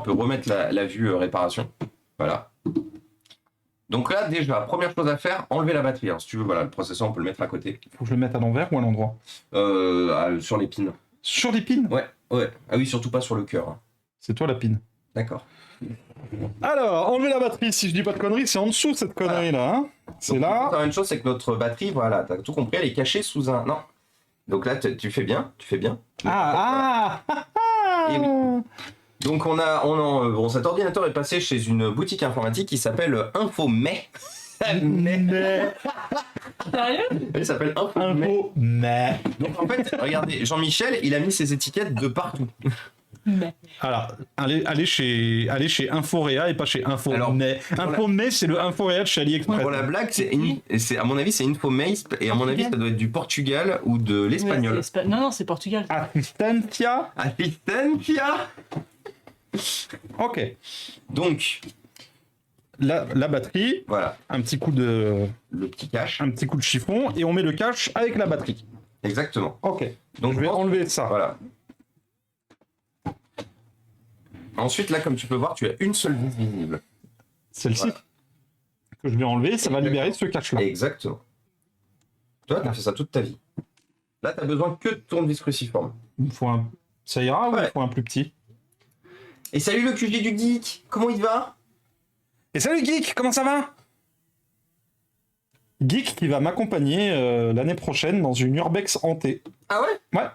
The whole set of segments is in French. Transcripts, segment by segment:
peut remettre la vue réparation. Voilà. Donc là, déjà, première chose à faire, enlever la batterie. Alors, si tu veux, voilà, le processeur, on peut le mettre à côté. Faut que je le mette à l'envers ou à l'endroit? Sur les pins. Sur les pins? Ouais. Ah oui, surtout pas sur le cœur. Hein. C'est toi la pin. D'accord. Alors, enlever la batterie, si je dis pas de conneries, c'est en dessous cette connerie-là. Hein, c'est là. Une chose, c'est que notre batterie, voilà, t'as tout compris, elle est cachée sous un... Non. Donc là, tu fais bien. Ah. Et oui. Donc bon, cet ordinateur est passé chez une boutique informatique qui s'appelle Infomay. Mais. Sérieux? Il s'appelle Infomay. Mais. Donc en fait, regardez, Jean-Michel, il a mis ses étiquettes de partout. Mais. Alors, allez chez Inforéa et pas chez Info. Alors, mais Infomay, c'est le Inforéa de chez AliExpress. Pour la blague, c'est à mon avis, c'est Infomay, et à mon avis, ça doit être du Portugal ou de l'espagnol. Ouais, non, c'est Portugal. Assistencia. Ok. Donc, la batterie, voilà, un petit coup de chiffon, et on met le cache avec la batterie. Exactement. Ok. Donc je vais enlever ça. Voilà. Ensuite, là, comme tu peux voir, tu as une seule vis visible. Celle-ci, voilà, que je vais enlever, ça va libérer ce cache-là. Exactement. Toi, tu as fait ça toute ta vie. Là, tu as besoin que de tournevis cruciforme. Ça ira ou ouais, il faut un plus petit? Et salut le QG du geek, comment il va? Et salut Geek, comment ça va? Geek qui va m'accompagner l'année prochaine dans une Urbex hantée. Ah ouais? Ouais.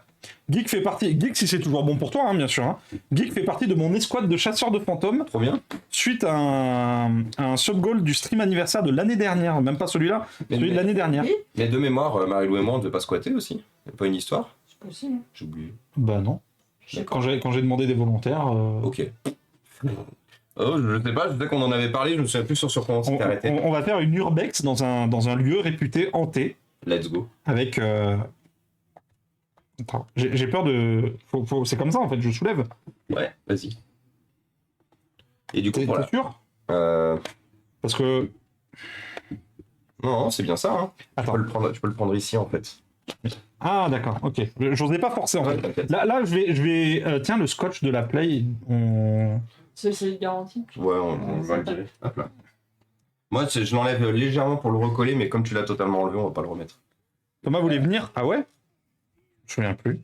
Geek fait partie... Geek, si c'est toujours bon pour toi, hein, bien sûr. Hein. Geek fait partie de mon escouade de chasseurs de fantômes. Trop bien. Suite à un sub-goal du stream anniversaire de l'année dernière. Même pas celui-là, celui de l'année dernière. Mais de mémoire, Marie-Lou et moi, on ne devait pas squatter aussi. Y'a pas une histoire? C'est possible. J'ai oublié. Bah non. Quand j'ai demandé des volontaires... Ok. Oh, je sais pas, je sais qu'on en avait parlé, je me souviens plus sur comment c'était arrêté. On va faire une Urbex dans un lieu réputé hanté. Let's go. Avec... Attends, j'ai peur de... C'est comme ça en fait, je soulève. Ouais, vas-y. Et du coup, T'es voilà. sûr? Parce que... Non, c'est bien ça. Hein. Attends. Tu peux le prendre ici en fait. Ah d'accord, ok. J'osais pas forcer en fait. Là je vais tiens, le scotch de la Play, C'est garanti. Ouais, on va le virer. Hop là. Moi, je l'enlève légèrement pour le recoller, mais comme tu l'as totalement enlevé, on va pas le remettre. Thomas voulait venir? Ah ouais? Je me souviens plus.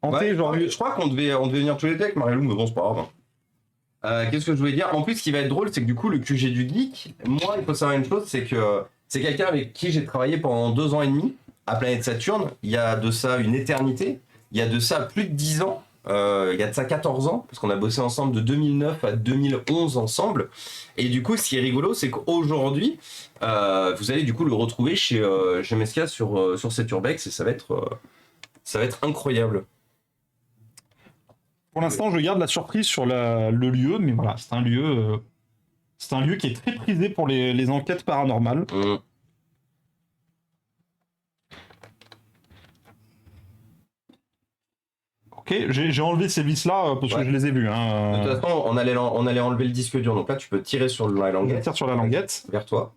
Hanté, Ouais, genre... je crois qu'on devait venir tous les deux avec Marie-Lou, mais bon, c'est pas grave. Qu'est-ce que je voulais dire? En plus, ce qui va être drôle, c'est que du coup, le QG du geek, moi, il faut savoir une chose, c'est que c'est quelqu'un avec qui j'ai travaillé pendant 2 ans et demi à Planète Saturne. Il y a de ça une éternité. Il y a de ça plus de 10 ans. Il y a de ça 14 ans, parce qu'on a bossé ensemble de 2009 à 2011 ensemble. Et du coup, ce qui est rigolo, c'est qu'aujourd'hui, vous allez du coup le retrouver chez Mesca sur cette Urbex, et ça va être incroyable. Pour l'instant, je garde la surprise sur le lieu, mais voilà, c'est un lieu qui est très prisé pour les enquêtes paranormales. Ok, j'ai enlevé ces vis-là parce que je les ai vus. Hein. De toute façon, on allait enlever le disque dur, donc là tu peux tirer sur la languette. Je tire sur la languette. Vers toi.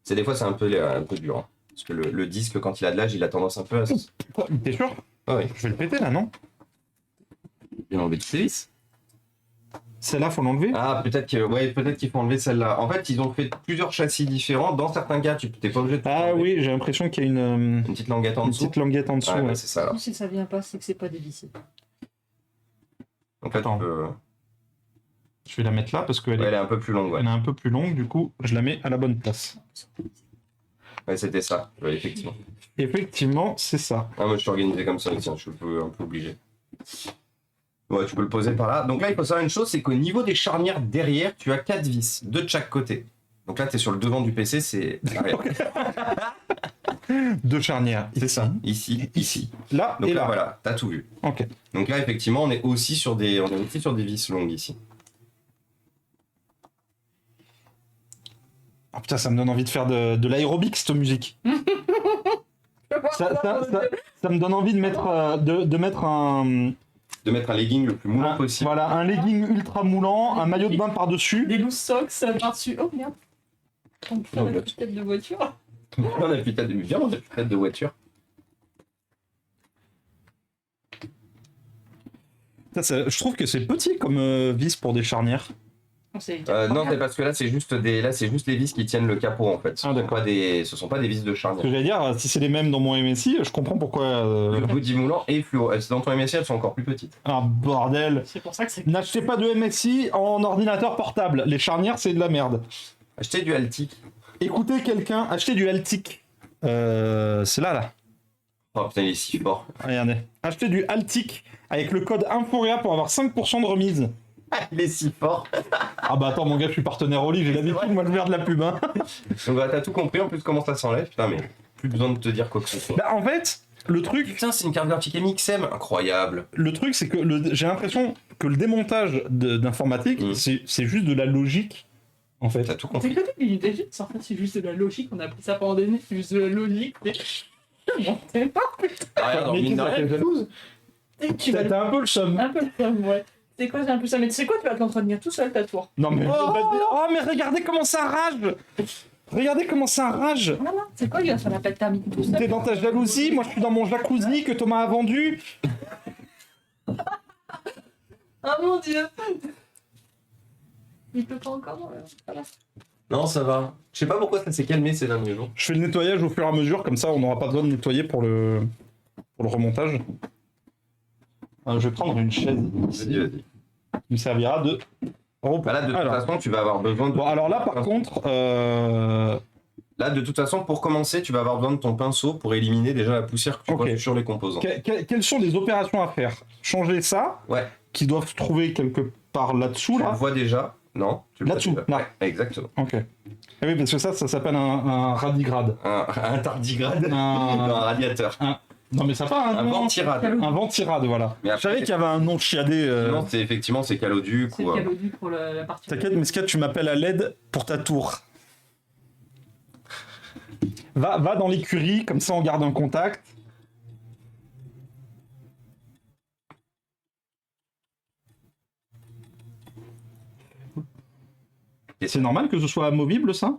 Des fois c'est un peu dur. Hein, parce que le disque, quand il a de l'âge, il a tendance un peu à... T'es sûr? Ah oui. Je vais le péter là, non? Il a enlevé toutes les vis. Celle-là, faut l'enlever? Ah, peut-être qu'il faut enlever celle-là. En fait, ils ont fait plusieurs châssis différents. Dans certains cas, tu n'es pas obligé de... Ah oui, j'ai l'impression qu'il y a une petite languette en dessous. Petite languette en dessous, ouais. ouais. C'est ça. Si ça vient pas, c'est que c'est pas dévissé. Donc là, tu peux... Je vais la mettre là parce qu'elle elle est un peu plus longue. Ouais. Elle est un peu plus longue, du coup, je la mets à la bonne place. Ouais, c'était ça, ouais, effectivement. Effectivement, c'est ça. Ah, moi, je suis organisé comme ça, tiens, je suis un peu obligé. Ouais, tu peux le poser par là. Donc là, il faut savoir une chose, c'est qu'au niveau des charnières derrière, tu as 4 vis, 2 de chaque côté. Donc là, tu es sur le devant du PC, c'est l'arrière. 2 charnières, c'est ça. Ici. Là donc et là, là. voilà, t'as tout vu. Ok. Donc là, effectivement, on est aussi sur des vis longues ici. Oh putain, ça me donne envie de faire de l'aérobic, cette musique. ça me donne envie de mettre, de mettre un... De mettre un legging le plus moulant possible. Voilà, un legging ultra moulant, un maillot de bain par-dessus. Des loose socks par-dessus. Oh merde. On peut faire la petite tête de voiture. On a plus tête de voiture. Je trouve que c'est petit comme vis pour des charnières. Non, c'est parce que là c'est juste les vis qui tiennent le capot en fait. Ah, d'accord. Ce sont pas des vis de Ce charnière. que j'allais dire, si c'est les mêmes dans mon MSI, je comprends pourquoi. Le body moulant et fluo. Dans ton MSI, elles sont encore plus petites. Ah bordel. C'est pour ça que c'est. N'achetez pas de MSI en ordinateur portable. Les charnières, c'est de la merde. Achetez du Altic. Écoutez quelqu'un, achetez du Altic. C'est là. Oh putain, il est si fort. Regardez. Achetez du Altic avec le code INFOREA pour avoir 5% de remise. Il est si fort. Ah bah attends, mon gars, je suis partenaire au lit, j'ai l'habitude, moi, de faire de la pub. Hein. Donc bah, t'as tout compris en plus comment ça s'enlève. Putain, mais plus besoin de te dire quoi que ce soit. Bah en fait, le truc, Putain, c'est une carte graphique MXM. Incroyable. c'est que j'ai l'impression que le démontage d'informatique, c'est juste de la logique, en fait. T'as tout C'est compris. que l'unité en fait, c'est juste de la logique. On a appris ça pendant des années. C'est juste de la logique. Bon, c'est pas. Ah, regarde, Mais mine de qu'est-ce que rien, t'es jalouse Tu vas T'as un peu le seum. un peu le seum, ouais. C'est quoi, j'ai un peu ça. Mais tu sais quoi, tu vas t'entretenir tout seul ta tour. Non mais... Oh mais regardez comment ça rage. Regardez comment ça rage. Non, non, c'est quoi, il va faire la pète thermique tout seul. T'es dans ta jalousie, moi je suis dans mon jacuzzi que Thomas a vendu. Ah mon dieu. Il peut pas encore. Voilà. Non, ça va. Je sais pas pourquoi ça s'est calmé ces derniers jours. Je fais le nettoyage au fur et à mesure, comme ça on n'aura pas besoin de nettoyer pour le remontage. Je vais prendre une chaise ici. Vas-y. Il me servira de... Bah là, de toute façon, tu vas avoir besoin de... Bon alors là par contre... Là, de toute façon, pour commencer, tu vas avoir besoin de ton pinceau pour éliminer déjà la poussière que tu vois sur les composants. Quelles sont les opérations à faire? Changer ça, Ouais. qui doivent se trouver quelque part là-dessous, Tu le là. vois déjà? Non, tu le vois Là-dessous, déjà. là. Ouais, exactement. Ok. Ah oui, parce que ça s'appelle un radigrade. Un tardigrade. Un- Non, un radiateur. Non mais ça part, Un un nom. ventirade. Un ventirade, voilà. Mais Je après, savais qu'il y avait un nom chiadé. Non, c'est effectivement c'est caloduc C'est ou. le cadeau pour la partie. T'inquiète, Mesca, tu m'appelles à l'aide pour ta tour. Va dans l'écurie, comme ça on garde un contact. Et C'est normal que ce soit amovible, ça?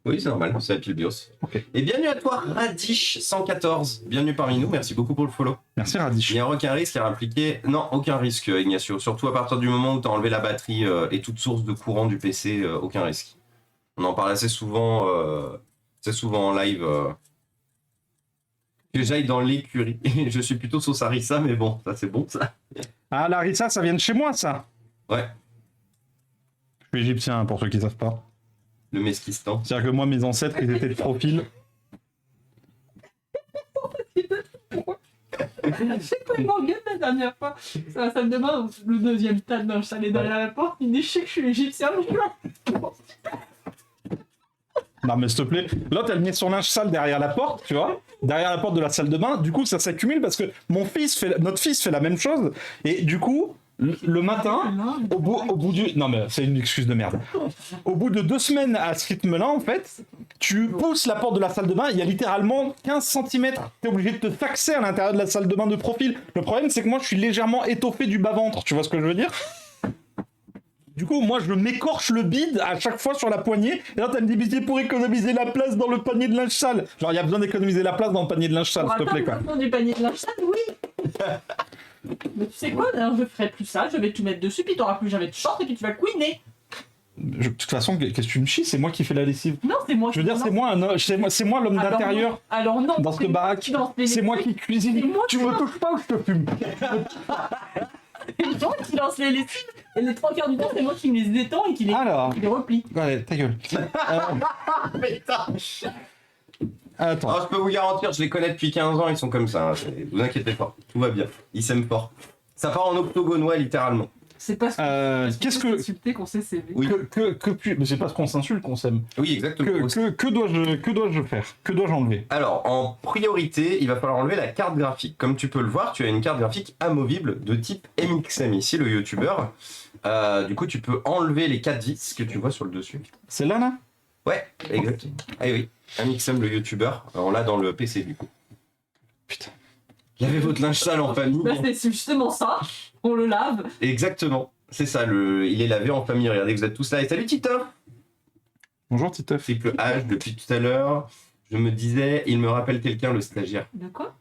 Oui, c'est normal, c'est la pile BIOS. Ok. Et bienvenue à toi, Radish114. Bienvenue parmi nous, merci beaucoup pour le follow. Merci Il Radish. n'y a aucun risque à impliquer. Non, aucun risque, Ignacio. Surtout à partir du moment où tu as enlevé la batterie et toute source de courant du PC, aucun risque. On en parle assez souvent en live. Que j'aille dans l'écurie. Je suis plutôt sauce harissa, mais bon, ça c'est bon ça. Ah, Larissa, ça vient de chez moi, ça. Ouais, Je suis égyptien, pour ceux qui savent pas. le Mesquistan. C'est-à-dire que moi, mes ancêtres, ils étaient de profil. C'est quoi Morgan la dernière fois? C'est la salle de bain, le deuxième tas d'un chalet derrière la porte. Il dit je sais que je suis égyptien, mais je suis là. Non, mais s'il te plaît. L'autre, elle met son linge sale derrière la porte, tu vois, derrière la porte de la salle de bain. Du coup, ça s'accumule parce que notre fils fait la même chose. Et du coup, le matin, au bout du... Non, mais c'est une excuse de merde. Au bout de 2 semaines à ce rythme-là, en fait, tu pousses la porte de la salle de bain, il y a littéralement 15 cm. T'es obligé de te faxer à l'intérieur de la salle de bain de profil. Le problème, c'est que moi, je suis légèrement étoffé du bas-ventre. Tu vois ce que je veux dire? Du coup, moi, je m'écorche le bide à chaque fois sur la poignée. Et là, t'as me dit, mais c'est pour économiser la place dans le panier de linge sale. Genre, il y a besoin d'économiser la place dans le panier de linge sale, s'il te plaît, quoi. Du panier de linge sale, oui. Mais tu sais quoi, d'ailleurs, je ferai plus ça, je vais tout mettre dessus, puis t'auras plus jamais de short, et puis tu vas couiner. De toute façon, qu'est-ce que tu me chies? C'est moi qui fais la lessive. Non, c'est moi Je veux dire, c'est moi l'homme Alors d'intérieur non. Alors non. dans cette baraque. C'est moi qui cuisine. C'est moi Tu qui me touches pas ou je te fume? C'est moi qui lance les lessives, et les 3/4 du temps, c'est moi qui me les étends et qui les replie. Allez, ta gueule. Putain. Attends. Alors, je peux vous garantir, je les connais depuis 15 ans, ils sont comme ça. Hein. Vous inquiétez pas, tout va bien. Ils s'aiment fort. Ça part en octogonois, littéralement. C'est parce que. Qu'est-ce que... Insulté qu'on s'est CV. Oui. Mais c'est parce qu'on s'insulte qu'on s'aime. Oui, exactement. Que dois-je faire? Que dois-je enlever? Alors, en priorité, il va falloir enlever la carte graphique. Comme tu peux le voir, tu as une carte graphique amovible de type MXM ici, le youtubeur. Du coup, tu peux enlever les 4 vis que tu vois sur le dessus. C'est là, là? Ouais, exactement. Ah oui, MXM, le youtubeur. On l'a dans le PC, du coup. Putain. Lavez votre linge sale en famille. Bah, c'est justement ça, on le lave. Exactement. C'est ça, il est lavé en famille. Regardez, vous êtes tous là. Et salut Titoff. Bonjour, Titeuf. Triple H depuis tout à l'heure. Je me disais, il me rappelle quelqu'un, le stagiaire. De quoi?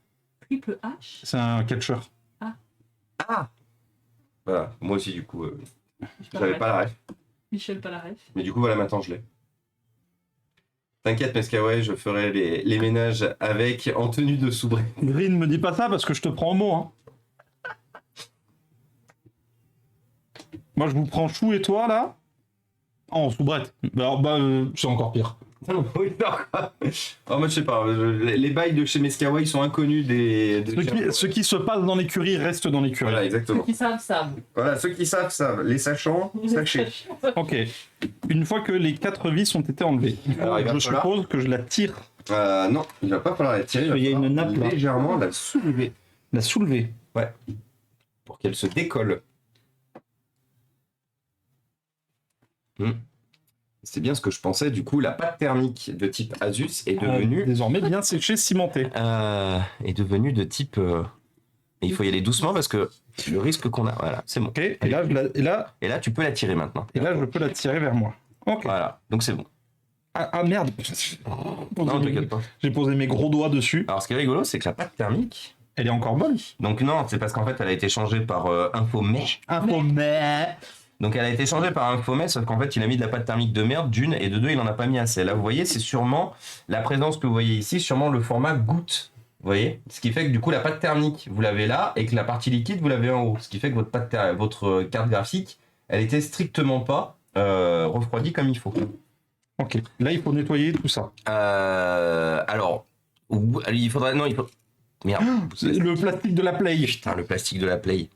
Triple H? C'est un catcheur. Ah Voilà, moi aussi du coup, Michel j'avais pas la ref. Michel Palaref. Mais du coup voilà, maintenant je l'ai. T'inquiète Mescaouet, je ferai les ménages avec en tenue de soubrette. Green, me dis pas ça parce que je te prends au mot. Hein. Moi, je vous prends Chou et toi, là. En soubrette. Alors, c'est encore pire. Oui, d'accord. Oh, moi je sais pas, les bails de chez Mescaouet ils sont inconnus des... Ce qui se passe dans l'écurie reste dans l'écurie. Voilà, Ceux exactement. qui savent, savent. Voilà, ceux qui savent, savent. Les sachants, sachez. Ok. Une fois que les 4 vis ont été enlevées, Alors, il va je falloir- suppose que je la tire, Non, il va pas falloir la tirer, Il y a falloir une nappe, là. légèrement la soulever la soulever. pour qu'elle se décolle. C'est bien ce que je pensais, du coup, la pâte thermique de type Asus est devenue... Désormais bien séchée, cimentée. est devenue de type... Et il faut y aller doucement parce que le risque qu'on a... Voilà, c'est bon. Ok. Et là, Et là, tu peux la tirer maintenant. je peux la tirer vers moi. Ok. Voilà, donc c'est bon. Ah merde. Non, t'inquiète pas. J'ai posé mes gros doigts dessus. Alors, ce qui est rigolo, c'est que la pâte thermique... Elle est encore bonne. Donc non, c'est parce qu'en fait, elle a été changée par Infomesh. Mais... Donc elle a été changée par Infomesh, sauf qu'en fait, il a mis de la pâte thermique de merde, d'une, et de deux, il en a pas mis assez. Là, vous voyez, c'est sûrement la présence que vous voyez ici, sûrement le format goutte. Vous voyez? Ce qui fait que du coup, la pâte thermique, vous l'avez là, et que la partie liquide, vous l'avez en haut. Ce qui fait que votre carte graphique, elle était strictement pas refroidie comme il faut. Ok. Là, il faut nettoyer tout ça. Alors, il faudrait... Non, il faut... Merde. Le plastique de la Play. Putain, le plastique de la Play.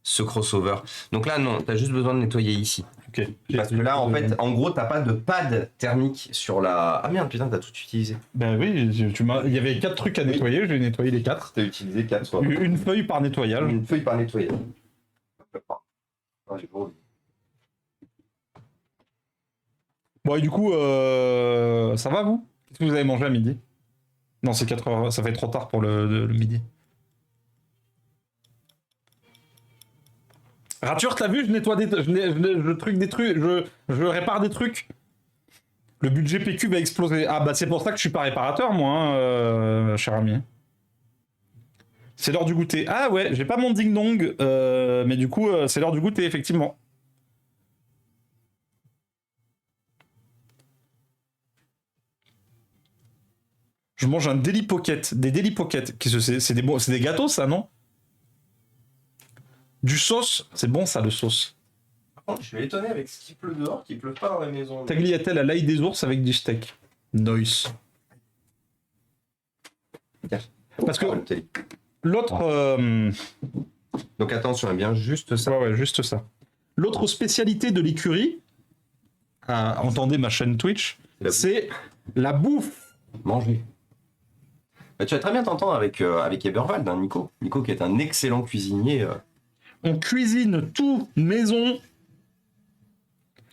Ce crossover. Donc là, non, t'as juste besoin de nettoyer ici. Ok. Parce que là, en fait, en gros, t'as pas de pad thermique sur la... Ah merde, putain, t'as tout utilisé. Ben oui, il y avait 4 trucs à nettoyer, j'ai nettoyé les 4. T'as utilisé 4 fois. Une feuille par nettoyage. Une feuille par nettoyage. Ah, j'ai pas oublié. Bon, et du coup, ça va vous? Qu'est-ce que vous avez mangé à midi? Non, c'est 4 heures, ça fait trop tard pour le midi. Rature, t'as vu, je nettoie je truc des trucs, je répare des trucs. Le budget PQ va exploser. Ah bah c'est pour ça que je suis pas réparateur, moi, hein, cher ami. C'est l'heure du goûter. Ah ouais, j'ai pas mon ding-dong, mais du coup, c'est l'heure du goûter, effectivement. Je mange un Deli Pocket, des Deli Pocket. C'est des gâteaux, ça, non? Du sauce, c'est bon ça, le sauce. Par contre, je suis étonné avec ce qui pleut dehors, qu'il pleut pas dans la maison. Tagliatelle à l'ail des ours avec du steak. Nice. Parce que l'autre... Donc attention, bien juste ça. Ouais, juste ça. L'autre spécialité de l'écurie, entendez ma chaîne Twitch, c'est la bouffe. Manger. Bah, tu vas très bien t'entendre avec Eberwald, hein, Nico. Nico qui est un excellent cuisinier. On cuisine tout, maison.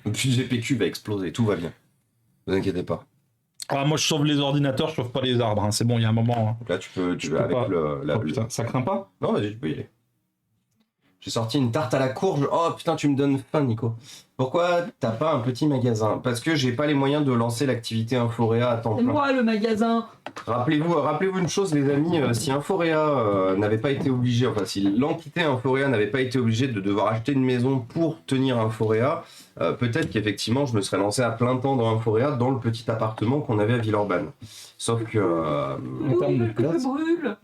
Le budget PQ va exploser, tout va bien. Ne vous inquiétez pas. Ah, moi je sauve les ordinateurs, je sauve pas les arbres, hein. C'est bon, il y a un moment. Hein. Donc là, tu peux peux avec pas. le... Oh, putain, ça craint pas? Non, vas-y, tu peux y aller. J'ai sorti une tarte à la courge. Oh putain, tu me donnes faim, Nico. Pourquoi t'as pas un petit magasin? Parce que j'ai pas les moyens de lancer l'activité Inforéa à temps C'est plein. moi le magasin. Rappelez-vous une chose, les amis, si Inforéa n'avait pas été obligé, enfin si l'entité Inforéa n'avait pas été obligée de devoir acheter une maison pour tenir Inforéa, peut-être qu'effectivement je me serais lancé à plein temps dans Inforéa dans le petit appartement qu'on avait à Villeurbanne. Sauf que... En termes de Que je place. brûle.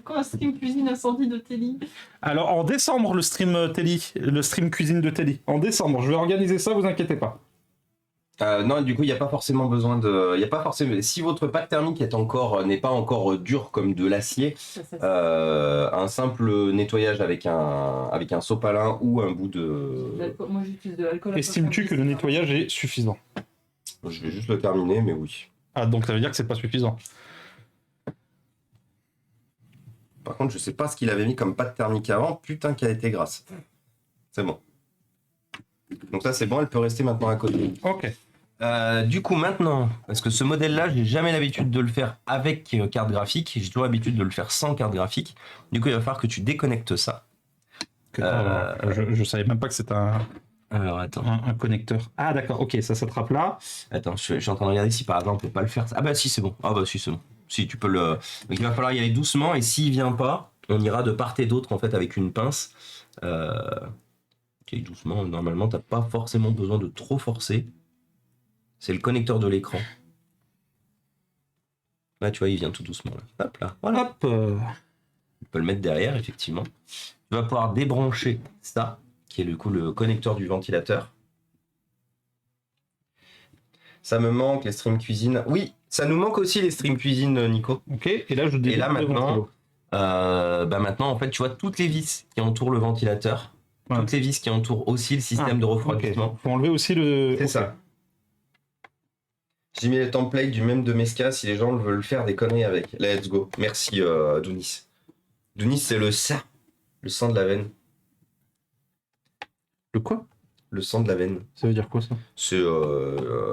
Quand un stream cuisine incendie de Telly. Alors en décembre, le stream cuisine de Telly. En décembre, je vais organiser ça, vous inquiétez pas. non, du coup, il n'y a pas forcément besoin de... Si votre pâte thermique n'est pas encore dure comme de l'acier, un simple nettoyage avec un sopalin ou un bout de... Moi j'utilise de l'alcool. Estimes-tu que le nettoyage est suffisant? Je vais juste le terminer, mais oui. Ah, donc ça veut dire que c'est pas suffisant. Par contre, je sais pas ce qu'il avait mis comme pâte thermique avant. Putain, qu'elle était grasse. C'est bon. Donc ça, c'est bon, elle peut rester maintenant à côté. Ok. Du coup, maintenant, parce que ce modèle-là, j'ai jamais l'habitude de le faire avec carte graphique. J'ai toujours l'habitude de le faire sans carte graphique. Du coup, il va falloir que tu déconnectes ça. Je savais même pas que c'était Alors, attends. un connecteur. Ah, d'accord, ok, ça s'attrape là. Attends, je suis en train de regarder si par exemple on peut pas le faire. Ah bah si, c'est bon. Ah bah si, c'est bon. Si, tu peux le... Donc il va falloir y aller doucement et s'il vient pas, on ira de part et d'autre en fait avec une pince. Ok, doucement. Normalement, t'as pas forcément besoin de trop forcer. C'est le connecteur de l'écran. Là, tu vois, il vient tout doucement. Là. Hop là, voilà. Hop. On peut le mettre derrière, effectivement. Tu vas pouvoir débrancher ça, qui est du coup le connecteur du ventilateur. Ça me manque, les stream cuisine. Oui, ça nous manque aussi les stream cuisine, Nico. Ok, et là je Et dévisse là, le maintenant, ventilo. maintenant, en fait, tu vois toutes les vis qui entourent le ventilateur. Ouais. Toutes les vis qui entourent aussi le système de refroidissement. Ok. Faut enlever aussi le. C'est Ok. ça. J'ai mis le template du même de Mesca si les gens veulent faire des conneries avec. Let's go. Merci, Dounis. Dounis, c'est le sang de la veine. Le quoi? Le sang de la veine. Ça veut dire quoi ça? C'est,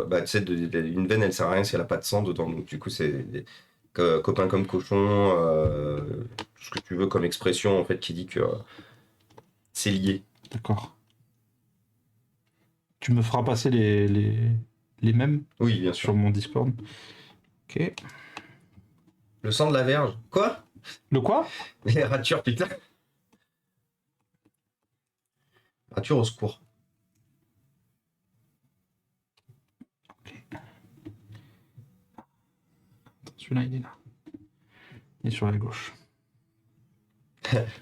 bah, tu sais, une veine, elle sert à rien si elle a pas de sang dedans. Donc, du coup, c'est copain comme cochon, tout ce que tu veux comme expression, en fait, qui dit que c'est lié. D'accord. Tu me feras passer les mêmes Oui, bien sûr. sur mon Discord. Ok. Le sang de la verge. Quoi? Le quoi? Les ratures, putain. Rature au secours. Celui-là, il est là. Il est sur la gauche.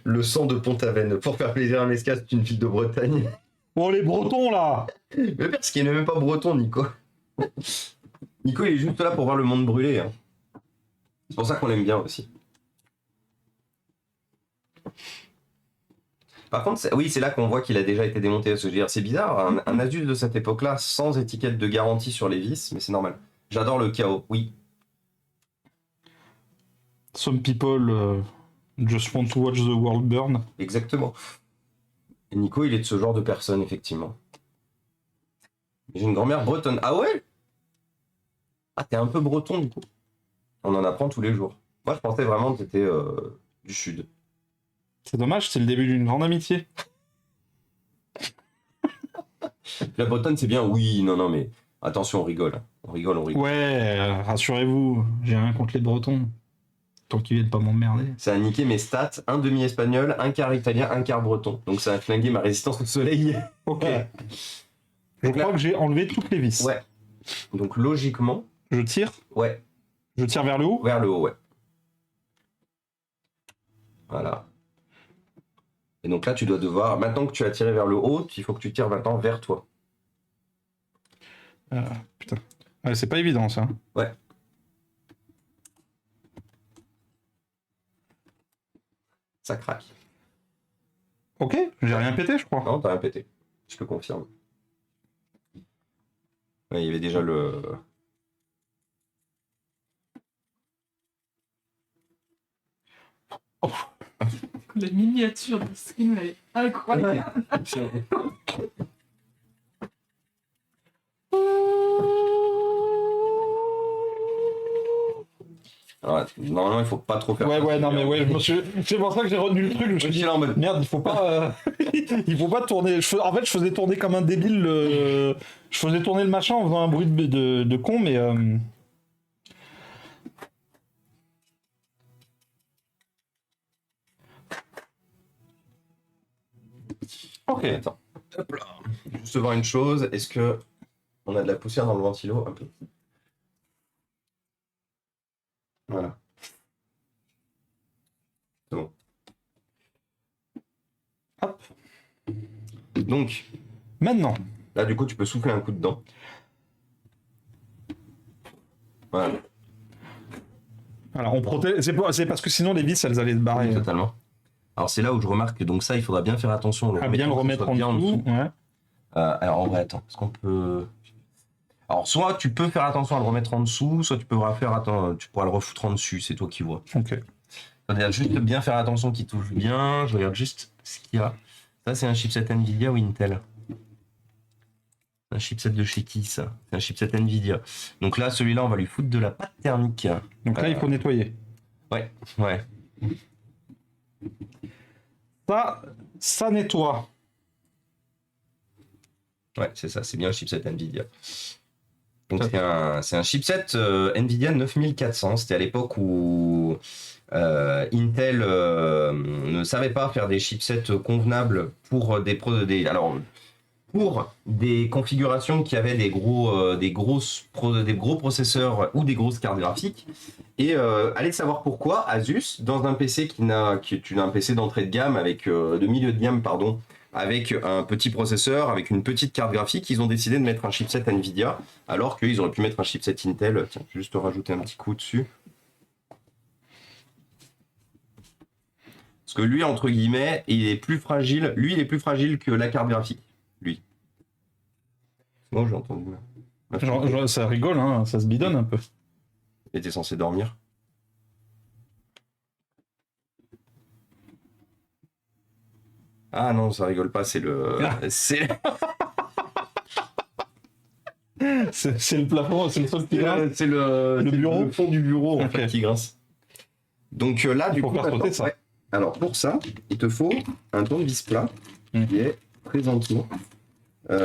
Le sang de Pont-Aven. Pour faire plaisir à Mesca, c'est une ville de Bretagne. Oh, les Bretons, là! Le pire, c'est qu'il n'est même pas breton, Nico. Nico, il est juste là pour voir le monde brûler. Hein. C'est pour ça qu'on l'aime bien aussi. Par contre, oui, c'est là qu'on voit qu'il a déjà été démonté. Je veux dire, c'est bizarre, un Asus de cette époque-là, sans étiquette de garantie sur les vis, mais c'est normal. J'adore le chaos, oui. Some people just want to watch the world burn. Exactement. Et Nico, il est de ce genre de personne, effectivement. J'ai une grand-mère bretonne. Ah ouais? Ah, t'es un peu breton, du coup. On en apprend tous les jours. Moi, je pensais vraiment que t'étais du sud. C'est dommage, c'est le début d'une grande amitié. La bretonne, c'est bien, oui, non, mais attention, on rigole. On rigole. Ouais, rassurez-vous, j'ai rien contre les Bretons. Tant qu'ils viennent pas m'emmerder. Ça a niqué mes stats, un demi-espagnol, un quart italien, un quart breton. Donc ça a flingué ma résistance au soleil. Ok. Je Donc là- crois que j'ai enlevé toutes les vis. Ouais. Donc logiquement, Je tire. ouais, Je tire vers le haut. vers le haut, ouais. Voilà. Et donc là, tu dois devoir, maintenant que tu as tiré vers le haut, il faut que tu tires maintenant vers toi. Putain. Ouais, c'est pas évident ça. Ouais. Ça craque. Ok, j'ai rien pété, je crois. Non, t'as rien pété. Je te confirme. Ouais, il y avait déjà le... La miniature de stream, elle est incroyable. Alors, normalement, il faut pas trop faire Ouais, ça. ouais, non, mais ouais, c'est pour ça que j'ai retenu le truc. Je me suis dit, là en mode... merde, il faut pas, il faut pas tourner. En fait, je faisais tourner comme un débile. Je faisais tourner le machin en faisant un bruit de con, mais. Ok, attends. Hop là. Juste voir une chose, est-ce que on a de la poussière dans le ventilo? Un peu. Voilà. C'est bon. Hop. Donc, Maintenant. là, du coup, tu peux souffler un coup dedans. Voilà, Alors, on protège. C'est parce que sinon les vis, elles allaient se barrer. totalement. Alors, c'est là où je remarque que donc ça, il faudra bien faire attention. À bien le remettre en dessous. Ouais. Alors, en vrai, attends, est-ce qu'on peut... Alors, soit tu peux faire attention à le remettre en dessous, soit tu pourras tu pourras le refoutre en dessus, c'est toi qui vois. Ok. Faudrait juste bien faire attention qu'il touche bien. Je regarde juste ce qu'il y a. Ça, c'est un chipset Nvidia ou Intel? Un chipset de chez qui, ça? C'est un chipset Nvidia. Donc là, celui-là, on va lui foutre de la pâte thermique. Donc là, il faut nettoyer. Ouais. Ça nettoie. Ouais, c'est ça, c'est bien un chipset Nvidia. Donc c'est un chipset Nvidia 9400. C'était à l'époque où Intel ne savait pas faire des chipsets convenables pour pour des configurations qui avaient des gros processeurs ou des grosses cartes graphiques. Et allez savoir pourquoi Asus, dans un PC qui est un PC d'entrée de gamme de milieu de gamme, pardon, avec un petit processeur, avec une petite carte graphique, ils ont décidé de mettre un chipset Nvidia, alors qu'ils auraient pu mettre un chipset Intel. Tiens, je vais juste rajouter un petit coup dessus. Parce que lui, entre guillemets, il est plus fragile. Lui, il est plus fragile que la carte graphique. Lui. Moi, j'ai entendu. Ça rigole, hein, ça se bidonne un peu. Il était censé dormir. Ah non, ça rigole pas, c'est le. C'est le plafond, c'est le sol qui grince. c'est le bureau. Le fond du bureau en Ok. fait qui grince. Donc là, du Faut coup, faire sauter ça. ouais. Alors pour ça, il te faut un tournevis plat qui est présentement. Je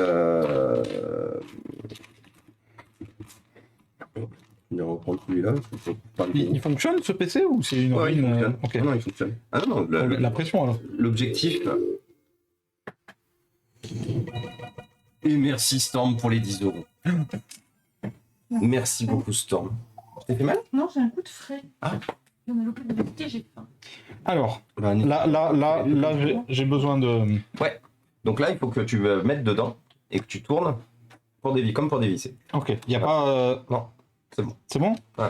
vais reprendre celui-là. Il fonctionne ce PC ou c'est une Ouais, il ruine fonctionne. Ok. Non, il fonctionne. Ah non, La pression alors. l'objectif. Et merci Storm pour les 10 euros. Merci beaucoup Storm. T'as fait mal? Non, j'ai un coup de frais. Ah. J'en ai loupé de l'écouter, j'ai faim. Alors, Bah, là j'ai besoin de. Ouais. Donc là, il faut que tu mettes dedans et que tu tournes comme pour dévisser. Ok. Il n'y a pas. Non, c'est bon. C'est bon? Ouais.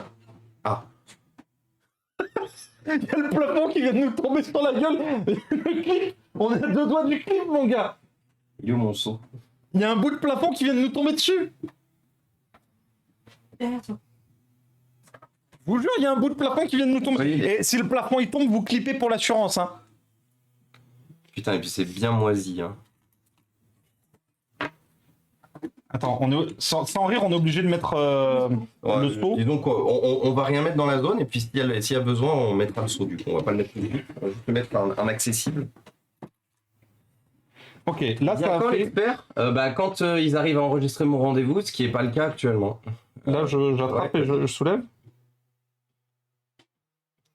Ah. Il y a le plafond qui vient de nous tomber sur la gueule. Le clip. On est à 2 doigts du clip, mon gars. Il est où mon seau? Il y a un bout de plafond qui vient de nous tomber dessus. Derrière toi. Je vous jure, il y a un bout de plafond qui vient de nous tomber. Oui. Et si le plafond il tombe, vous clippez pour l'assurance. Hein. Putain, et puis c'est bien moisi. Hein. Attends, sans rire, on est obligé de mettre le seau. Et donc, on va rien mettre dans la zone, et puis s'il y a besoin, on mettra le seau du coup. On va pas le mettre tout de suite, on va juste le mettre un accessible. Ok, là Bien ça quand a fait. l'expert Quand ils arrivent à enregistrer mon rendez-vous, ce qui n'est pas le cas actuellement. Là j'attrape Ouais. et je soulève.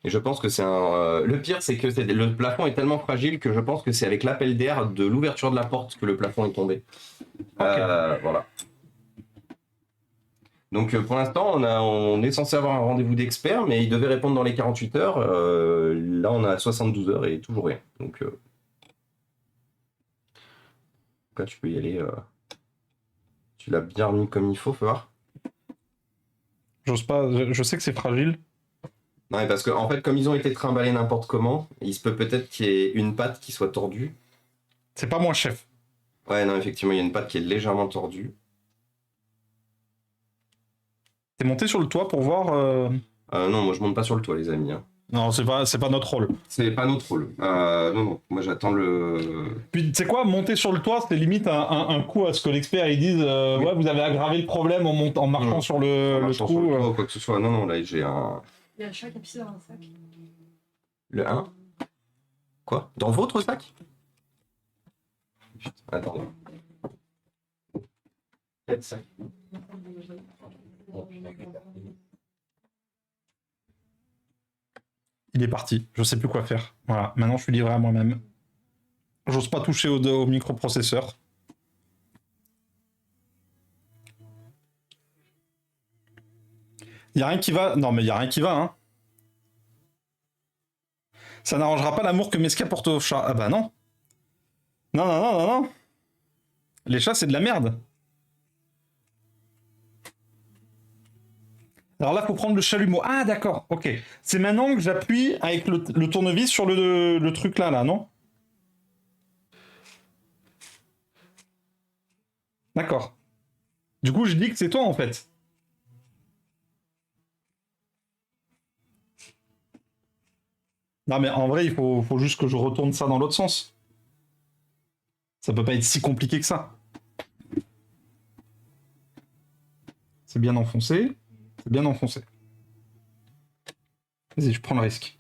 Et je pense que c'est le pire, c'est que le plafond est tellement fragile que je pense que c'est avec l'appel d'air de l'ouverture de la porte que le plafond est tombé. Voilà. Donc pour l'instant, on est censé avoir un rendez-vous d'expert, mais il devait répondre dans les 48 heures. Là, on a 72 heures et toujours rien. Donc là, tu peux y aller. Tu l'as bien remis comme il faut, fais voir. J'ose pas, je sais que c'est fragile. Non, mais parce que en fait, comme ils ont été trimballés n'importe comment, il se peut peut-être qu'il y ait une patte qui soit tordue. C'est pas moi, chef. Ouais, non, effectivement, il y a une patte qui est légèrement tordue. T'es monté sur le toit pour voir. Non, moi je monte pas sur le toit, les amis. Hein. Non, c'est pas notre rôle. C'est pas notre rôle. Non, moi j'attends le. Puis tu sais quoi, monter sur le toit, c'est limite un coup à ce que l'expert il dise Oui. ouais, vous avez aggravé le problème en marchant sur le Marchant trou. sur le toit ou quoi que ce soit. Non, là j'ai un. Il y a le chat qui a pissé dans un sac. Le 1 Quoi? Dans votre sac? Putain, attends. Quel sac? Il est parti, je sais plus quoi faire. Voilà, maintenant je suis livré à moi-même. J'ose pas toucher au microprocesseur. Y a rien qui va. Non, mais y a rien qui va, hein. Ça n'arrangera pas l'amour que Meska porte aux chats. Ah bah non. Non. Les chats, c'est de la merde. Alors là, faut prendre le chalumeau. Ah, d'accord, ok. C'est maintenant que j'appuie avec le tournevis sur le truc là, non? D'accord. Du coup, je dis que c'est toi, en fait. Non, mais en vrai, il faut juste que je retourne ça dans l'autre sens. Ça peut pas être si compliqué que ça. C'est bien enfoncé. C'est bien enfoncé. Vas-y, je prends le risque.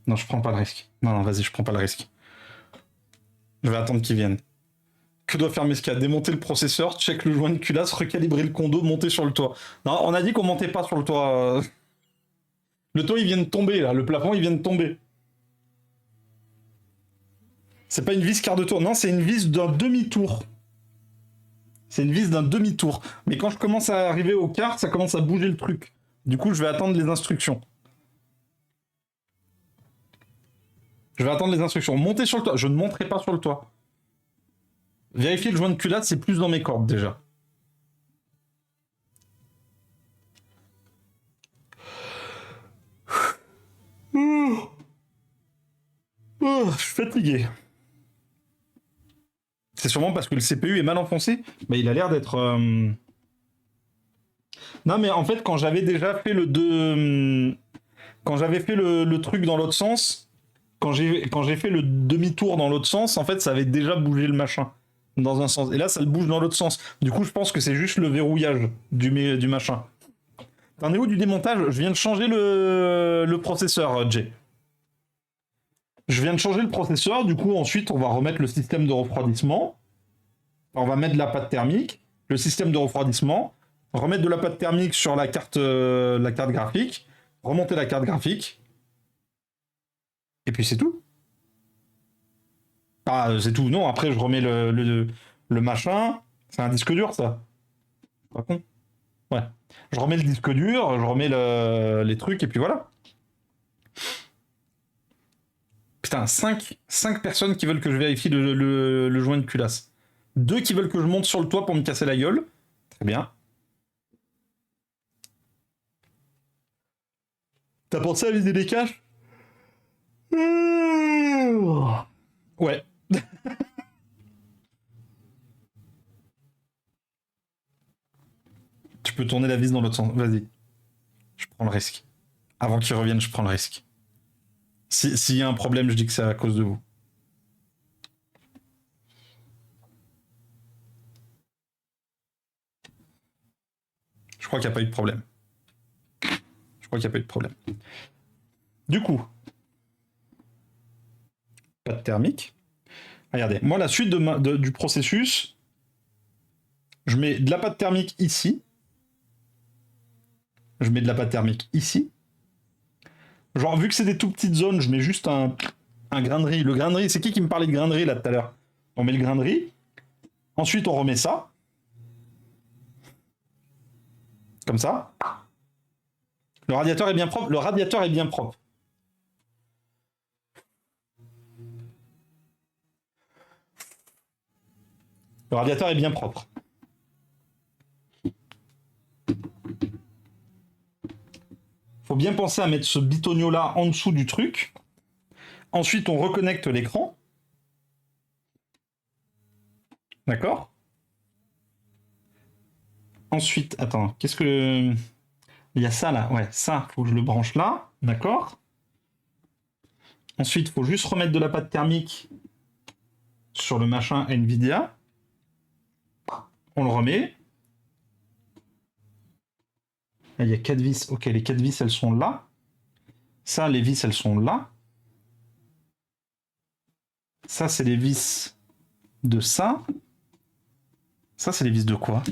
Non, je prends pas le risque. Non, vas-y, je prends pas le risque. Je vais attendre qu'ils viennent. Que doit faire Meska? Démonter le processeur, check le joint de culasse, recalibrer le condo, monter sur le toit. Non, on a dit qu'on montait pas sur le toit. Le toit, il vient de tomber, là. Le plafond, il vient de tomber. C'est pas une vis quart de tour. Non, c'est une vis d'un demi-tour. C'est une vis d'un demi-tour. Mais quand je commence à arriver au quart, ça commence à bouger le truc. Du coup, je vais attendre les instructions. Je vais attendre les instructions. Monter sur le toit. Je ne monterai pas sur le toit. Vérifier le joint de culasse, c'est plus dans mes cordes, déjà. Je suis fatigué. C'est sûrement parce que le CPU est mal enfoncé. Bah, il a l'air d'être... Non, mais en fait, quand j'avais déjà fait quand j'avais fait le truc dans l'autre sens, quand j'ai fait le demi-tour dans l'autre sens, en fait, ça avait déjà bougé le machin dans un sens. Et là, ça le bouge dans l'autre sens. Du coup, je pense que c'est juste le verrouillage du machin. T'en es où du démontage? Je viens de changer le processeur, Jay. Je viens de changer le processeur, du coup, ensuite, on va remettre le système de refroidissement. On va mettre de la pâte thermique, le système de refroidissement, remettre de la pâte thermique sur la carte graphique, remonter la carte graphique, et puis c'est tout. Ah, c'est tout. Non, après, je remets le machin. C'est un disque dur, ça. Pas con. Ouais. Je remets le disque dur, je remets les trucs, et puis voilà. Putain, 5 personnes qui veulent que je vérifie le joint de culasse. 2 qui veulent que je monte sur le toit pour me casser la gueule. Très bien. T'as pensé à vider les caches? Ouais. Tu peux tourner la vis dans l'autre sens. Vas-y. Je prends le risque. Avant qu'ils reviennent, je prends le risque. S'il y a un problème, je dis que c'est à cause de vous. Je crois qu'il n'y a pas eu de problème. Je crois qu'il n'y a pas eu de problème. Du coup, pâte thermique. Regardez, moi, la suite du processus, je mets de la pâte thermique ici. Je mets de la pâte thermique ici. Genre, vu que c'est des tout petites zones, je mets juste un grain de riz. Le grain de riz, c'est qui me parlait de grain de riz là tout à l'heure? On met le grain de riz. Ensuite, on remet ça. Comme ça. Le radiateur est bien propre. Le radiateur est bien propre. Le radiateur est bien propre. Faut bien penser à mettre ce bitonio là en dessous du truc. Ensuite, on reconnecte l'écran. D'accord? Ensuite, attends, qu'est-ce que... Il y a ça là, ouais, ça, faut que je le branche là, d'accord? Ensuite, il faut juste remettre de la pâte thermique sur le machin NVIDIA. On le remet. Là, il y a 4 vis. Ok, les 4 vis, elles sont là. Ça, les vis, elles sont là. Ça, c'est les vis de ça. Ça, c'est les vis de quoi?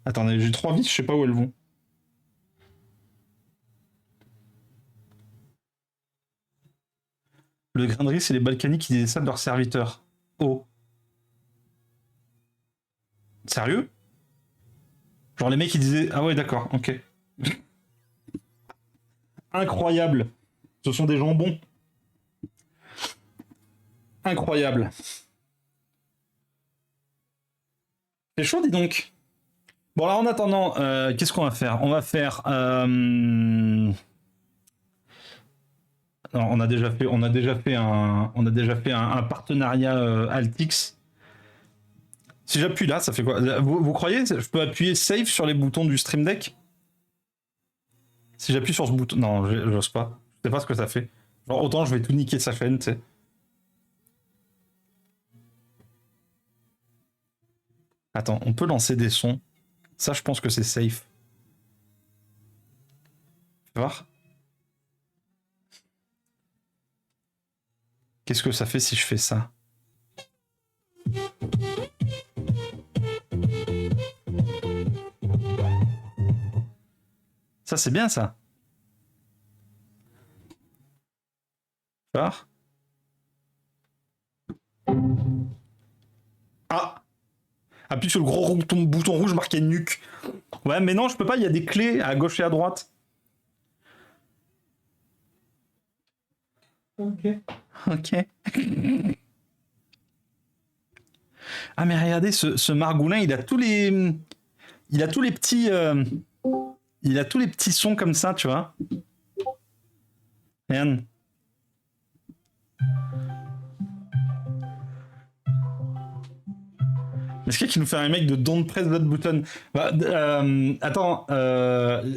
Attendez, j'ai 3 vis, je sais pas où elles vont. Le grain de riz, c'est les Balkany qui disaient ça de leurs serviteurs. Oh. Sérieux? Genre les mecs qui disaient... Ah ouais, d'accord, ok. Incroyable. Ce sont des jambons. Incroyable. C'est chaud, dis donc. Bon, alors en attendant, qu'est-ce qu'on va faire? On va faire... Non, on a déjà fait un partenariat Altix. Si j'appuie là, ça fait quoi? Vous croyez que je peux appuyer Save sur les boutons du Stream Deck? Si j'appuie sur ce bouton... Non, j'ose pas. Je sais pas ce que ça fait. Genre, autant je vais tout niquer sa chaîne, tu sais. Attends, on peut lancer des sons. Ça, je pense que c'est safe. Fais voir. Qu'est-ce que ça fait si je fais ça? Ça, c'est bien, ça. Phare. Ah! Appuie sur le gros bouton rouge marqué nuque. Ouais, mais non, je peux pas, il y a des clés à gauche et à droite. Ok. Ok. Ah, mais regardez, ce margoulin, il a tous les. Il a tous les petits. Il a tous les petits sons comme ça, tu vois. Regarde. Est-ce qu'il y a qui nous fait un mec de Don't Press That Button? Bah, attends,